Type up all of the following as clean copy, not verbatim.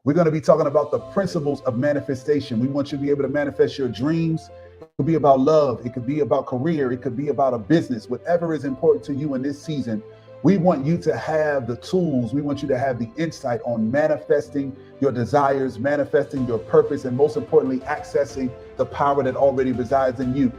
We're going to be talking about the principles of manifestation. We want you to be able to manifest your dreams. It could be about love. It could be about career. It could be about a business. Whatever is important to you in this season, we want you to have the tools. We want you to have the insight on manifesting your desires, manifesting your purpose, and most importantly, accessing the power that already resides in you.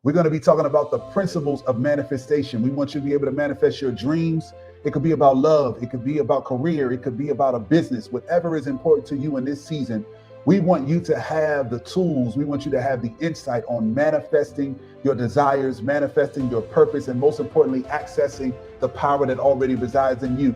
We're going to be talking about the principles of manifestation. We want you to be able to manifest your dreams. It could be about love. It could be about career. It could be about a business. Whatever is important to you in this season, we want you to have the tools. We want you to have the insight on manifesting your desires, manifesting your purpose, and most importantly, accessing the power that already resides in you.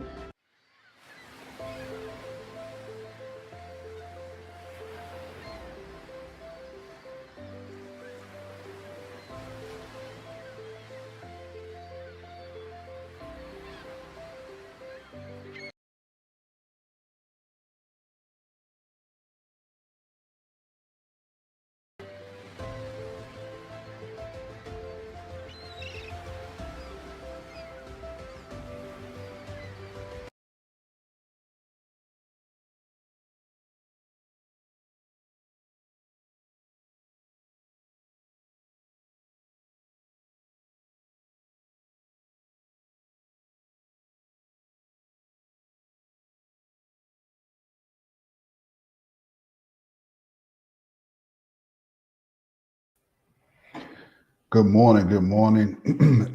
Good morning. Good morning.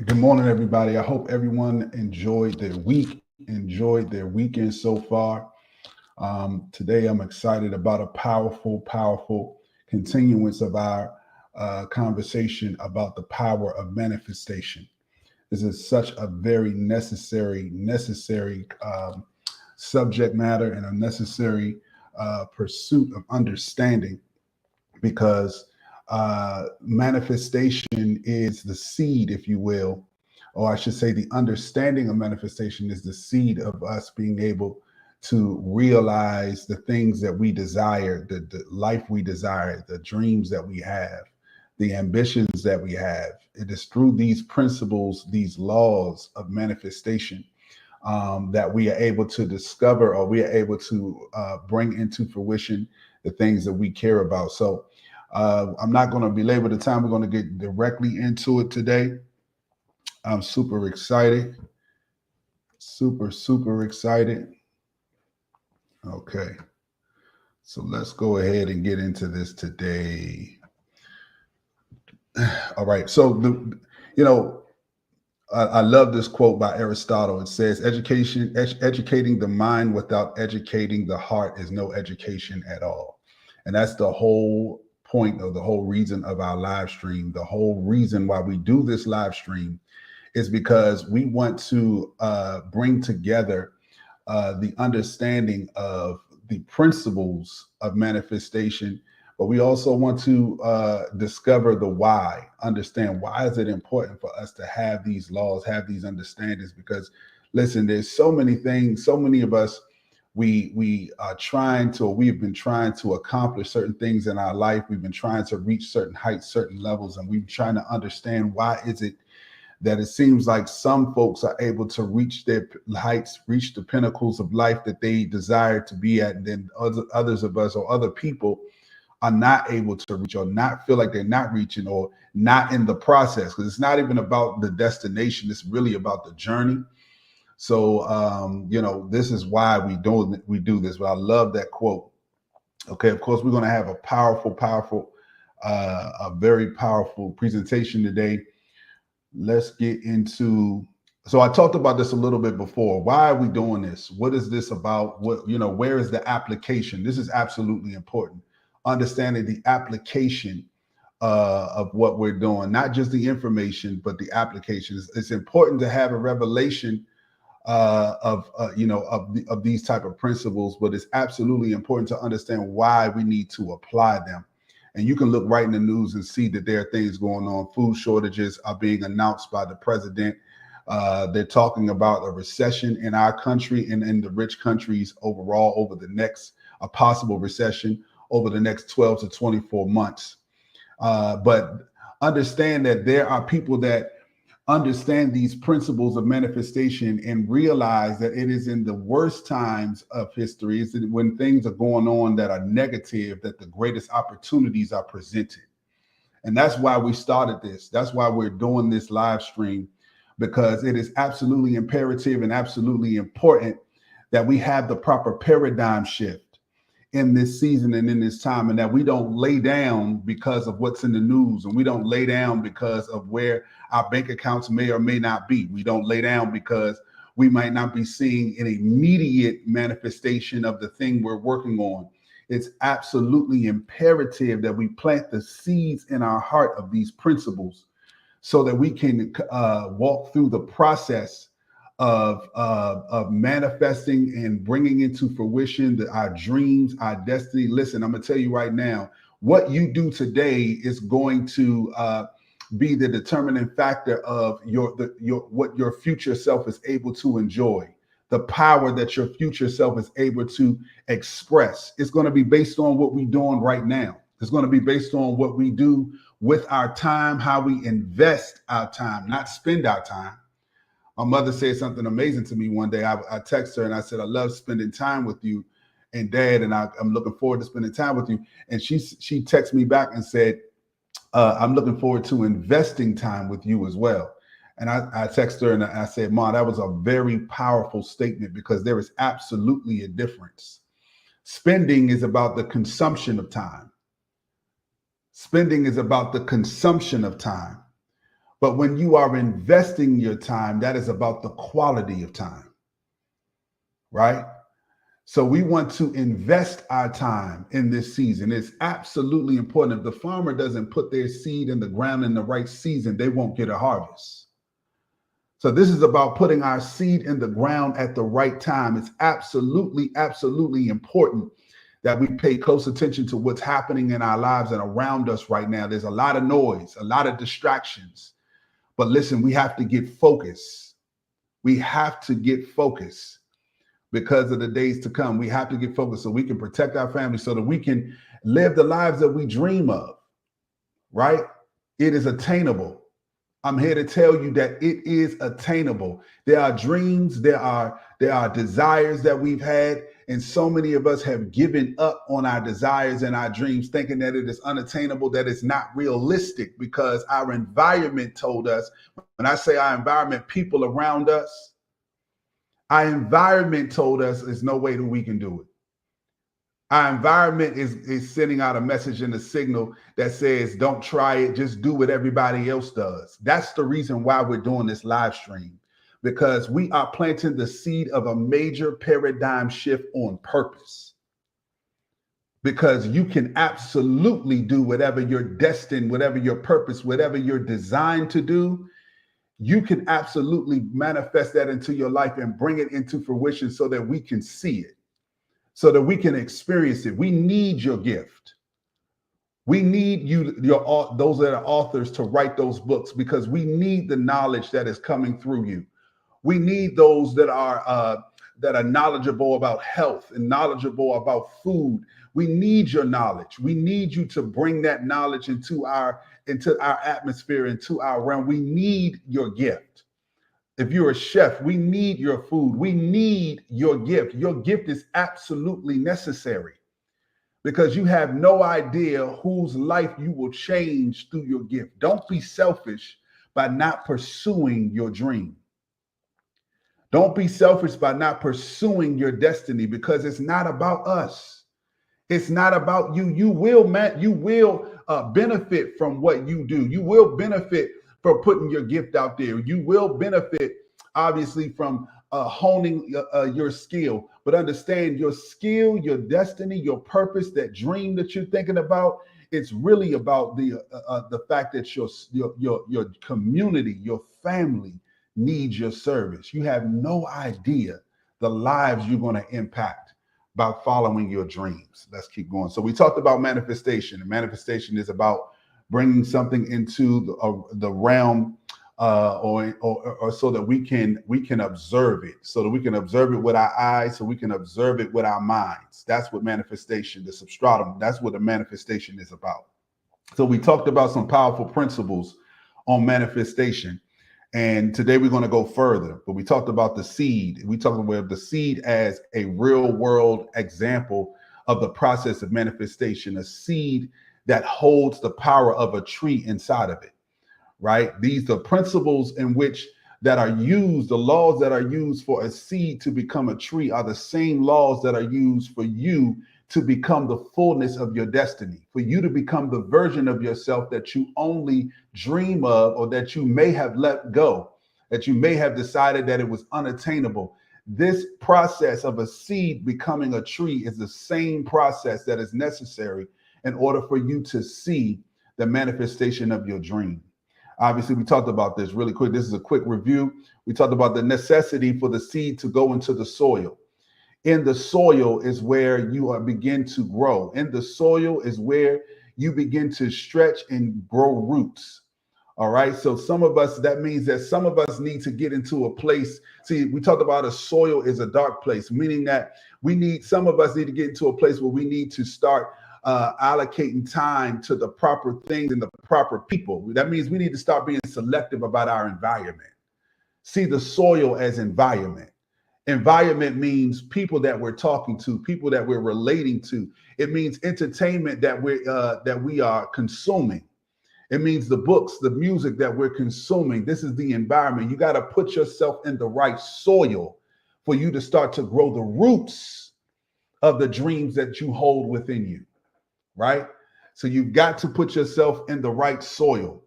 Good morning, everybody. I hope everyone enjoyed their week, enjoyed their weekend so far. Today, I'm excited about a powerful continuance of our conversation about the power of manifestation. This is such a very necessary subject matter and a necessary pursuit of understanding because manifestation is the seed, if you will, or I should say, the understanding of manifestation is the seed of us being able to realize the things that we desire, the life we desire, the dreams that we have, the ambitions that we have. It is through these principles, these laws of manifestation, that we are able to discover or we are able to bring into fruition the things that we care about. So I'm not going to belabor the time. We're going to get directly into it today. I'm super excited. Super excited. Okay. So let's go ahead and get into this today. All right. So, I love this quote by Aristotle. It says, educating the mind without educating the heart is no education at all. And that's the whole point or the whole reason of our live stream, the whole reason why we do this live stream is because we want to bring together the understanding of the principles of manifestation, but we also want to discover the why, understand why is it important for us to have these laws, have these understandings, because listen, there's so many things, so many of us, we are trying to, or we've been trying to accomplish certain things in our life. We've been trying to reach certain heights, certain levels, and we've been trying to understand why is it that it seems like some folks are able to reach their heights, reach the pinnacles of life that they desire to be at, and then others of us or other people are not able to reach, or not feel like they're not reaching, or not in the process, because it's not even about the destination, it's really about the journey. So this is why we do this. But I love that quote. Okay, of course, we're going to have a powerful, a very powerful presentation today. Let's get into, so I talked about this a little bit before. Why are we doing this? What is this about? Where is the application? This is absolutely important. Understanding the application of what we're doing, not just the information, but the application. It's important to have a revelation of these type of principles, but it's absolutely important to understand why we need to apply them. And you can look right in the news and see that there are things going on. Food shortages are being announced by the president. They're talking about a recession in our country and in the rich countries overall over the next, a possible recession over the next 12 to 24 months. But understand that there are people that understand these principles of manifestation and realize that it is in the worst times of history, is when things are going on that are negative, that the greatest opportunities are presented. And that's why we started this. That's why we're doing this live stream, because it is absolutely imperative and absolutely important that we have the proper paradigm shift in this season and in this time, and that we don't lay down because of what's in the news, and we don't lay down because of where our bank accounts may or may not be. We don't lay down because we might not be seeing an immediate manifestation of the thing we're working on. It's absolutely imperative that we plant the seeds in our heart of these principles so that we can walk through the process of manifesting and bringing into fruition our dreams, our destiny. Listen, I'm gonna tell you right now, what you do today is going to be the determining factor of what your future self is able to enjoy, the power that your future self is able to express. It's going to be based on what we're doing right now. It's going to be based on what we do with our time, how we invest our time, not spend our time. My mother said something amazing to me one day. I texted her and I said, I love spending time with you and Dad, and I'm looking forward to spending time with you. And she texted me back and said, I'm looking forward to investing time with you as well. And I texted her and I said, Mom, that was a very powerful statement, because there is absolutely a difference. Spending is about the consumption of time. Spending is about the consumption of time. But when you are investing your time, that is about the quality of time, right? So we want to invest our time in this season. It's absolutely important. If the farmer doesn't put their seed in the ground in the right season, they won't get a harvest. So this is about putting our seed in the ground at the right time. It's absolutely, absolutely important that we pay close attention to what's happening in our lives and around us right now. There's a lot of noise, a lot of distractions. But listen, we have to get focused. We have to get focused because of the days to come. We have to get focused so we can protect our family, so that we can live the lives that we dream of, right? It is attainable. I'm here to tell you that it is attainable. There are dreams, there are desires that we've had, and so many of us have given up on our desires and our dreams, thinking that it is unattainable, that it's not realistic, because our environment told us. When I say our environment, people around us, our environment told us there's no way that we can do it. Our environment is sending out a message and a signal that says, don't try it, just do what everybody else does. That's the reason why we're doing this live stream, because we are planting the seed of a major paradigm shift on purpose. because you can absolutely do whatever you're destined, whatever your purpose, whatever you're designed to do. You can absolutely manifest that into your life and bring it into fruition so that we can see it, so that we can experience it. We need your gift. We need those that are authors to write those books, because we need the knowledge that is coming through you. We need those that are knowledgeable about health and knowledgeable about food. We need your knowledge. We need you to bring that knowledge into our atmosphere, into our realm. We need your gift. If you're a chef, we need your food. We need your gift. Your gift is absolutely necessary, because you have no idea whose life you will change through your gift. Don't be selfish by not pursuing your dream. Don't be selfish by not pursuing your destiny, because it's not about us. It's not about you. You will benefit from what you do. You will benefit from putting your gift out there. You will benefit, obviously, from honing your skill. But understand, your skill, your destiny, your purpose, that dream that you're thinking about, it's really about the fact that your community, your family needs your service. You have no idea the lives you're going to impact by following your dreams. Let's keep going. So we talked about manifestation, and manifestation is about bringing something into the realm, or so that we can observe it, so that we can observe it with our eyes, so we can observe it with our minds. That's what manifestation, the substratum, that's what a manifestation is about. So we talked about some powerful principles on manifestation. And today we're going to go further, but we talked about the seed. We talked about the seed as a real world example of the process of manifestation, a seed that holds the power of a tree inside of it, right? These are principles in which that are used, the laws that are used for a seed to become a tree are the same laws that are used for you to become the fullness of your destiny, for you to become the version of yourself that you only dream of, or that you may have let go, that you may have decided that it was unattainable. This process of a seed becoming a tree is the same process that is necessary in order for you to see the manifestation of your dream. Obviously, we talked about this really quick. This is a quick review. We talked about the necessity for the seed to go into the soil. In the soil is where you begin to grow. In the soil is where you begin to stretch and grow roots. All right. So some of us, that means that some of us need to get into a place. See, we talked about a soil is a dark place, meaning that some of us need to get into a place where we need to start allocating time to the proper things and the proper people. That means we need to start being selective about our environment. See the soil as environment. Environment means people that we're talking to, people that we're relating to. It means entertainment that we are consuming. It means the books, the music that we're consuming. This is the environment. You got to put yourself in the right soil for you to start to grow the roots of the dreams that you hold within you, right? So you've got to put yourself in the right soil.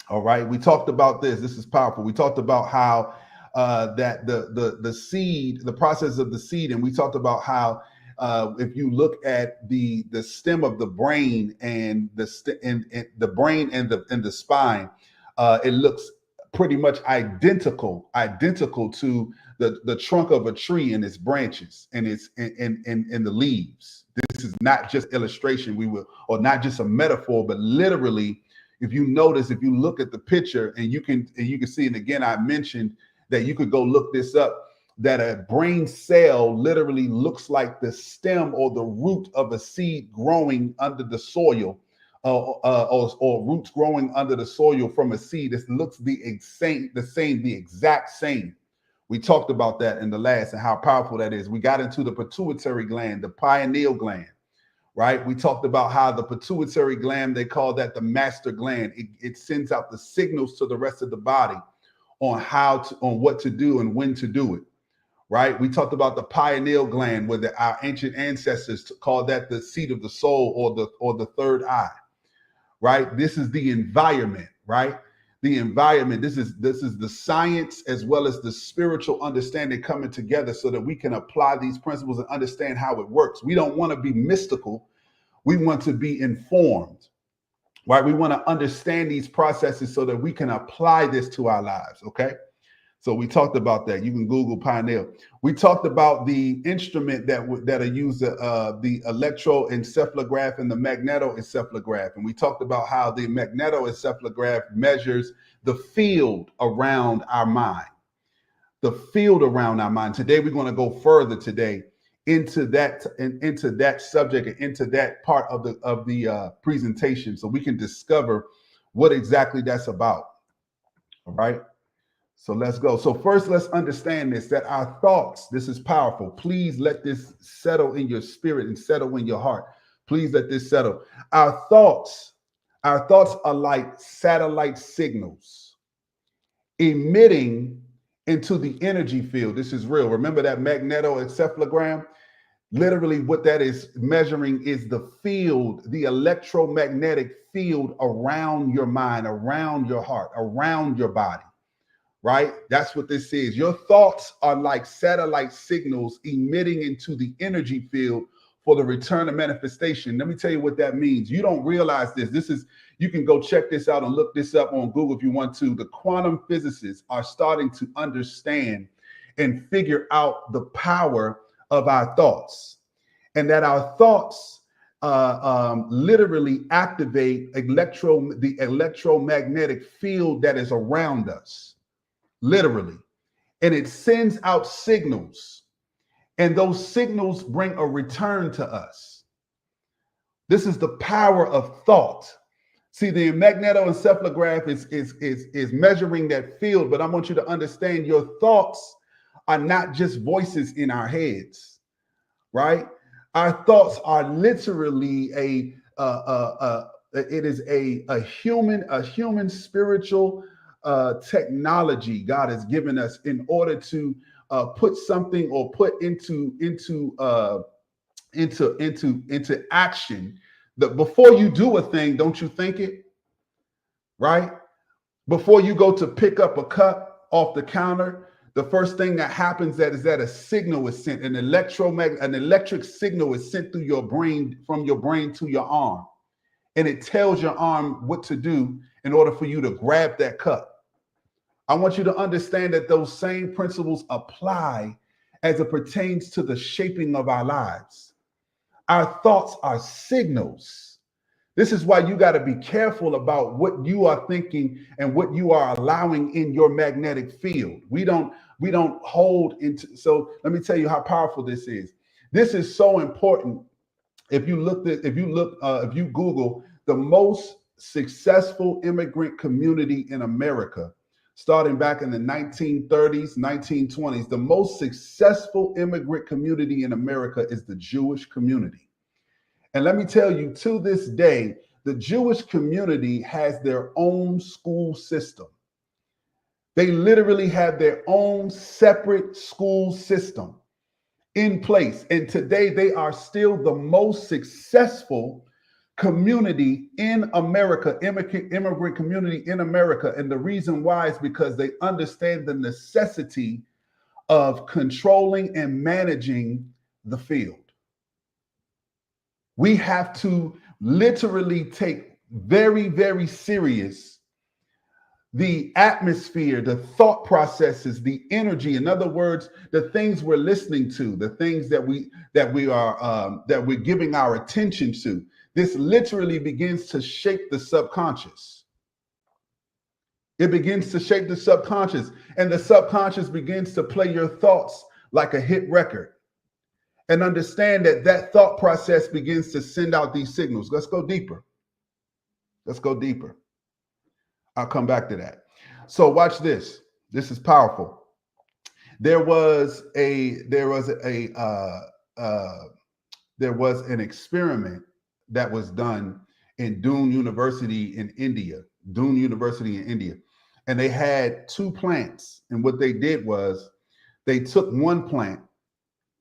All right. We talked about this. This is powerful. We talked about how that the seed, the process of the seed, and we talked about how if you look at the stem of the brain and the brain and the spine, it looks pretty much identical to the trunk of a tree and its branches and its and the leaves. This is not just illustration, or not just a metaphor, but literally. If you notice, if you look at the picture, and you can see, and again, I mentioned that you could go look this up, that a brain cell literally looks like the stem or the root of a seed growing under the soil, or roots growing under the soil from a seed. It looks the exact same. We talked about that in the last and how powerful that is. We got into the pituitary gland, the pineal gland. Right? We talked about how the pituitary gland, they call that the master gland. It sends out the signals to the rest of the body on what to do and when to do it. Right? We talked about the pineal gland, where our ancient ancestors called that the seat of the soul, or the third eye. Right? This is the environment, right? The environment. This is the science as well as the spiritual understanding coming together so that we can apply these principles and understand how it works. We don't want to be mystical. We want to be informed, right? We want to understand these processes so that we can apply this to our lives, okay? So we talked about that. You can Google pineal. We talked about the instrument that are used, the electroencephalograph and the magnetoencephalograph. And we talked about how the magnetoencephalograph measures the field around our mind, the field around our mind. Today, we're going to go further today into that subject and into that part of the presentation, so we can discover what exactly that's about. All right. So let's go. So first, let's understand this, that our thoughts, this is powerful. Please let this settle in your spirit and settle in your heart. Please let this settle. Our thoughts are like satellite signals emitting into the energy field. This is real. Remember that magnetoencephalogram? Literally what that is measuring is the field, the electromagnetic field around your mind, around your heart, around your body. Right? That's what this is. Your thoughts are like satellite signals emitting into the energy field for the return of manifestation. Let me tell you what that means. You don't realize this. You can go check this out and look this up on Google if you want to. The quantum physicists are starting to understand and figure out the power of our thoughts, and that our thoughts literally activate the electromagnetic field that is around us. Literally. And it sends out signals, and those signals bring a return to us. This is the power of thought. See, the magnetoencephalograph is measuring that field, but I want you to understand your thoughts are not just voices in our heads, right? Our thoughts are literally a human spiritual technology God has given us in order to put something or put into action. That before you do a thing, don't you think it? Right? Before you go to pick up a cup off the counter, the first thing that happens is that a signal is sent, an electric signal is sent through your brain, from your brain to your arm, and it tells your arm what to do in order for you to grab that cup. I want you to understand that those same principles apply as it pertains to the shaping of our lives. Our thoughts are signals. This is why you got to be careful about what you are thinking and what you are allowing in your magnetic field. We don't hold into. So let me tell you how powerful this is. This is so important. If you Google the most successful immigrant community in America, starting back in the 1930s, 1920s, the most successful immigrant community in America is the Jewish community. And let me tell you, to this day, the Jewish community has their own school system. They literally have their own separate school system in place. And today they are still the most successful community in America, immigrant community in America. And the reason why is because they understand the necessity of controlling and managing the field. We have to literally take very, very serious the atmosphere, the thought processes, the energy. In other words, the things we're listening to, the things that we're giving our attention to. This literally begins to shape the subconscious. It begins to shape the subconscious, and the subconscious begins to play your thoughts like a hit record. And understand that thought process begins to send out these signals. Let's go deeper. Let's go deeper. I'll come back to that. So watch this. This is powerful. There was an experiment that was done in Doon University in India. And they had two plants. And what they did was they took one plant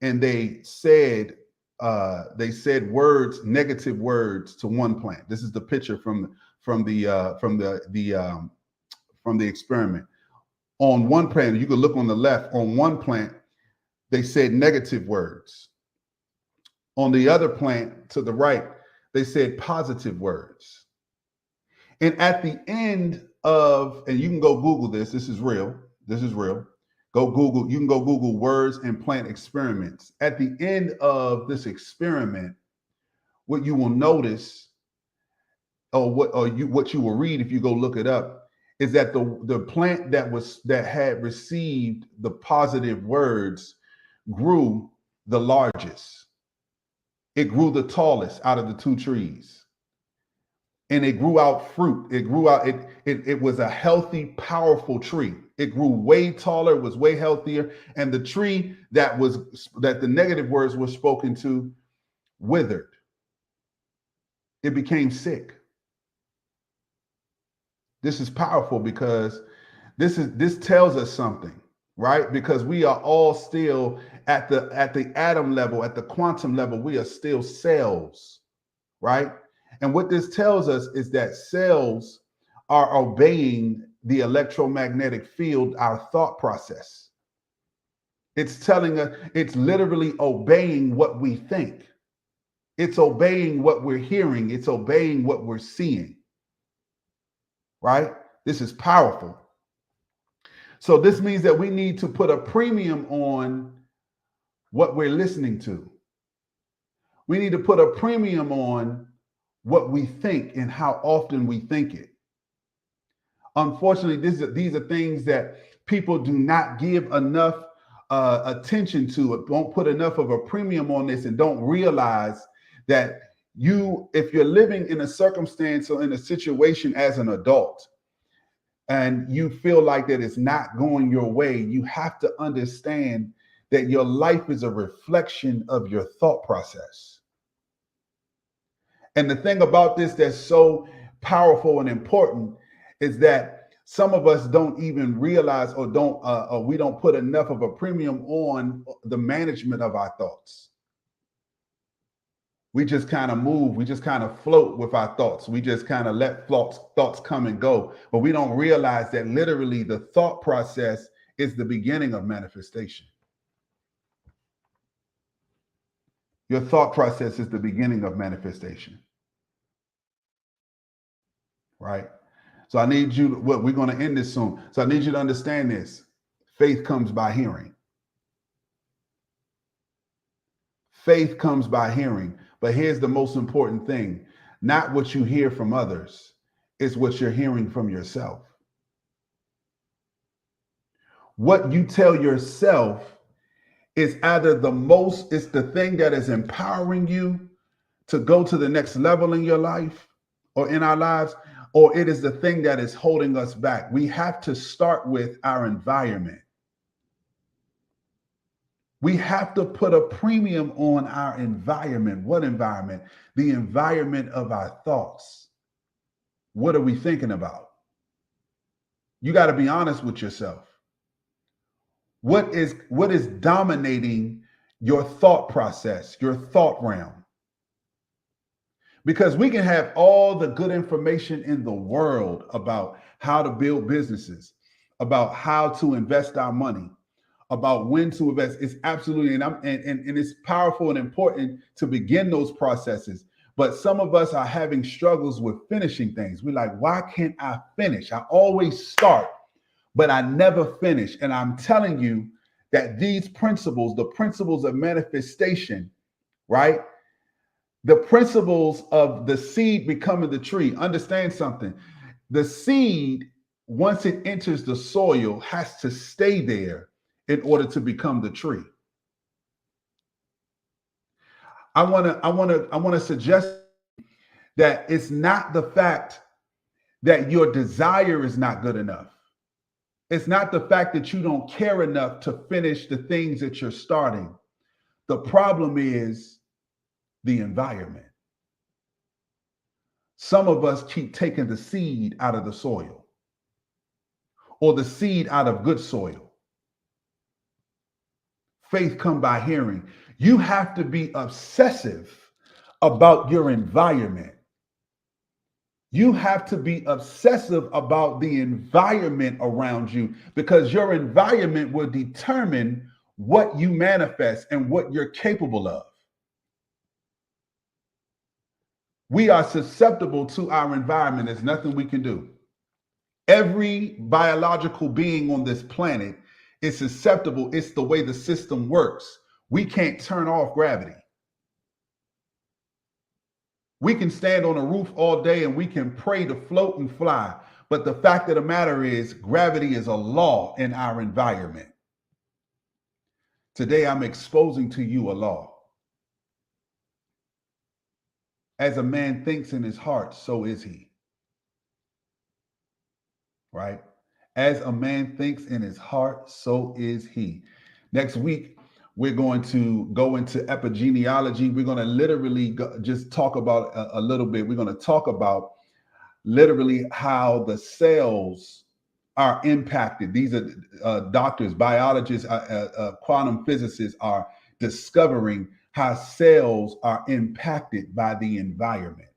and they said words, negative words to one plant. This is the picture from the experiment. On one plant, you could look on the left. On one plant, they said negative words. On the other plant to the right, They said positive words. And at the end of, and you can go Google this, this is real. This is real. Go Google, you can go Google words and plant experiments. At the end of this experiment, what you will notice, or what you will read if you go look it up, is that the plant that had received the positive words grew the largest. It grew the tallest out of the two trees. And it grew out fruit. It grew out, it was a healthy, powerful tree. It grew way taller, was way healthier. And the tree that the negative words were spoken to withered. It became sick. This is powerful because this tells us something, right? Because we are all still at the atom level, at the quantum level, we are still cells, right? And what this tells us is that cells are obeying the electromagnetic field, our thought process. It's telling us, it's literally obeying what we think. It's obeying what we're hearing. It's obeying what we're seeing, right? This is powerful. So this means that we need to put a premium on what we're listening to. We need to put a premium on what we think and how often we think it. Unfortunately, these are things that people do not give enough attention to. Don't put enough of a premium on this, and don't realize that if you're living in a circumstance or in a situation as an adult, and you feel like that it's not going your way, you have to understand that your life is a reflection of your thought process. And the thing about this that's so powerful and important is that some of us don't even realize, or we don't put enough of a premium on the management of our thoughts. We just kind of move, we just kind of float with our thoughts. We just kind of let thoughts come and go. But we don't realize that literally the thought process is the beginning of manifestation. Your thought process is the beginning of manifestation. Right? So I need you, we're going to end this soon. So I need you to understand this. Faith comes by hearing. Faith comes by hearing. But here's the most important thing. Not what you hear from others. It's what you're hearing from yourself. What you tell yourself is either it's the thing that is empowering you to go to the next level in your life or in our lives, or it is the thing that is holding us back. We have to start with our environment. We have to put a premium on our environment. What environment? The environment of our thoughts. What are we thinking about? You got to be honest with yourself. What is dominating your thought process, your thought realm? Because we can have all the good information in the world about how to build businesses, about how to invest our money, about when to invest. It's absolutely, and it's powerful and important to begin those processes. But some of us are having struggles with finishing things. We're like, why can't I finish? I always start, but I never finish. And I'm telling you that these principles, the principles of manifestation, right? The principles of the seed becoming the tree. Understand something. The seed, once it enters the soil, has to stay there in order to become the tree. I want to suggest that it's not the fact that your desire is not good enough. It's not the fact that you don't care enough to finish the things that you're starting. The problem is the environment. Some of us keep taking the seed out of the soil, or the seed out of good soil. Faith comes by hearing. You have to be obsessive about your environment. You have to be obsessive about the environment around you, because your environment will determine what you manifest and what you're capable of. We are susceptible to our environment. There's nothing we can do. Every biological being on this planet is susceptible. It's the way the system works. We can't turn off gravity. We can stand on a roof all day and we can pray to float and fly. But the fact of the matter is, gravity is a law in our environment. Today, I'm exposing to you a law. As a man thinks in his heart, so is he. Right? As a man thinks in his heart, so is he. Next week, we're going to go into epigenealogy. We're going to literally just talk about a little bit. We're going to talk about literally how the cells are impacted. These are doctors, biologists, quantum physicists are discovering how cells are impacted by the environment.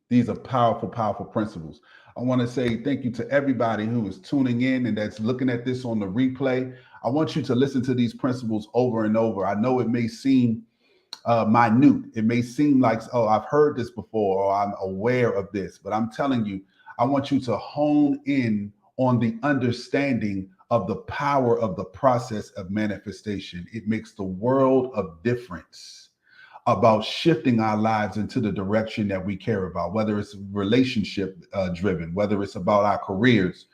These are powerful, powerful principles. I want to say thank you to everybody who is tuning in and that's looking at this on the replay. I want you to listen to these principles over and over. I know it may seem minute. It may seem like, oh, I've heard this before, or I'm aware of this, but I'm telling you, I want you to hone in on the understanding of the power of the process of manifestation. It makes the world of difference about shifting our lives into the direction that we care about, whether it's relationship driven, whether it's about our careers,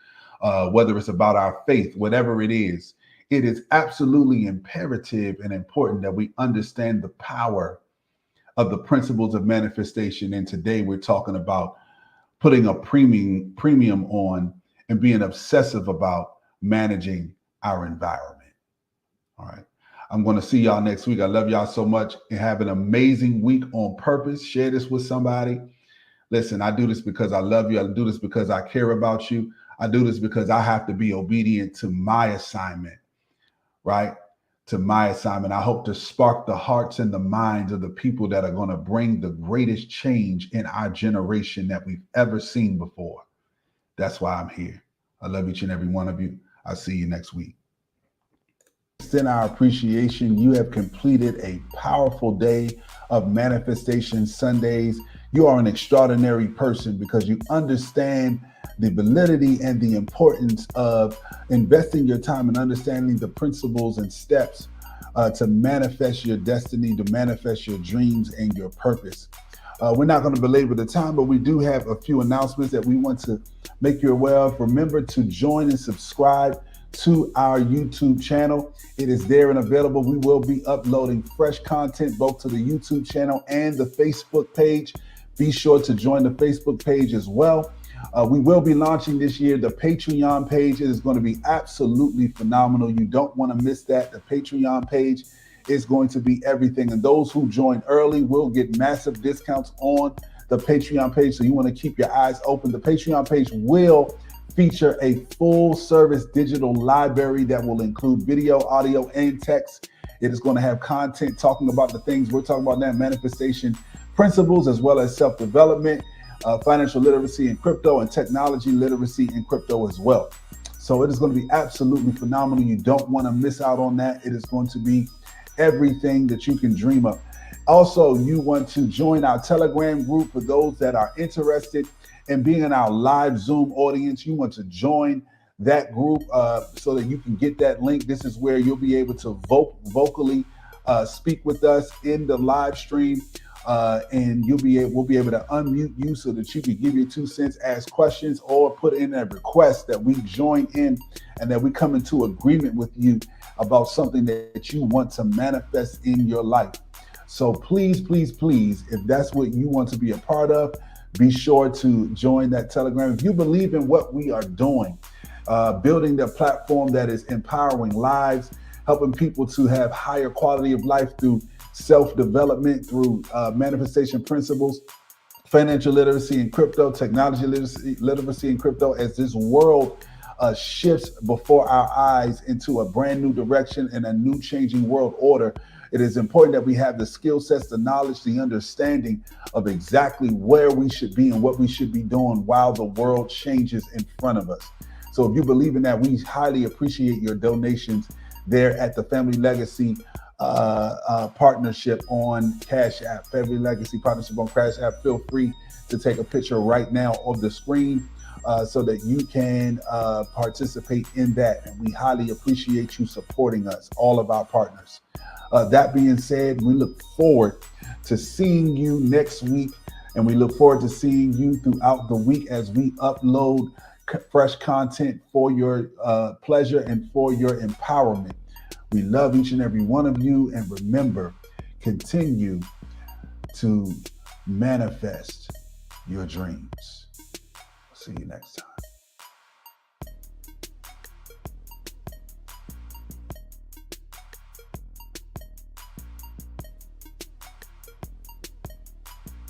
whether it's about our faith, whatever it is. It is absolutely imperative and important that we understand the power of the principles of manifestation. And today we're talking about putting a premium on and being obsessive about managing our environment. All right. I'm going to see y'all next week. I love y'all so much and have an amazing week on purpose. Share this with somebody. Listen, I do this because I love you. I do this because I care about you. I do this because I have to be obedient to my assignment, right? To my assignment. I hope to spark the hearts and the minds of the people that are going to bring the greatest change in our generation that we've ever seen before. That's why I'm here. I love each and every one of you. I'll see you next week. Extend our appreciation. You have completed a powerful day of Manifestation Sundays. You are an extraordinary person because you understand the validity and the importance of investing your time and understanding the principles and steps to manifest your destiny, to manifest your dreams and your purpose. We're not going to belabor the time, but we do have a few announcements that we want to make you aware of. Remember to join and subscribe to our YouTube channel. It is there and available. We will be uploading fresh content both to the YouTube channel and the Facebook page. Be sure to join the Facebook page as well. We will be launching this year the Patreon page. It is going to be absolutely phenomenal. You don't want to miss that. The Patreon page is going to be everything. And those who join early will get massive discounts on the Patreon page. So you want to keep your eyes open. The Patreon page will feature a full service digital library that will include video, audio, and text. It is going to have content talking about the things we're talking about now, manifestation principles, as well as self-development, financial literacy and crypto, and technology literacy and crypto as well. So it is going to be absolutely phenomenal. You don't want to miss out on that. It is going to be everything that you can dream of. Also, you want to join our Telegram group for those that are interested in being in our live Zoom audience. You want to join that group so that you can get that link. This is where you'll be able to vocally speak with us in the live stream. And we'll be able to unmute you so that you can give your 2 cents, ask questions, or put in a request that we join in and that we come into agreement with you about something that you want to manifest in your life. So please, please, please, if that's what you want to be a part of, be sure to join that Telegram. If you believe in what we are doing, building the platform that is empowering lives, helping people to have higher quality of life through self-development, through manifestation principles, financial literacy and crypto, technology literacy and crypto, as this world shifts before our eyes into a brand new direction and a new changing world order. It is important that we have the skill sets, the knowledge, the understanding of exactly where we should be and what we should be doing while the world changes in front of us. So if you believe in that, we highly appreciate your donations there at the Family Legacy partnership on Cash App, Family Legacy Partnership on Cash App. Feel free to take a picture right now of the screen so that you can participate in that. And we highly appreciate you supporting us, all of our partners. That being said, we look forward to seeing you next week. And we look forward to seeing you throughout the week as we upload fresh content for your pleasure and for your empowerment. We love each and every one of you. And remember, continue to manifest your dreams. See you next time.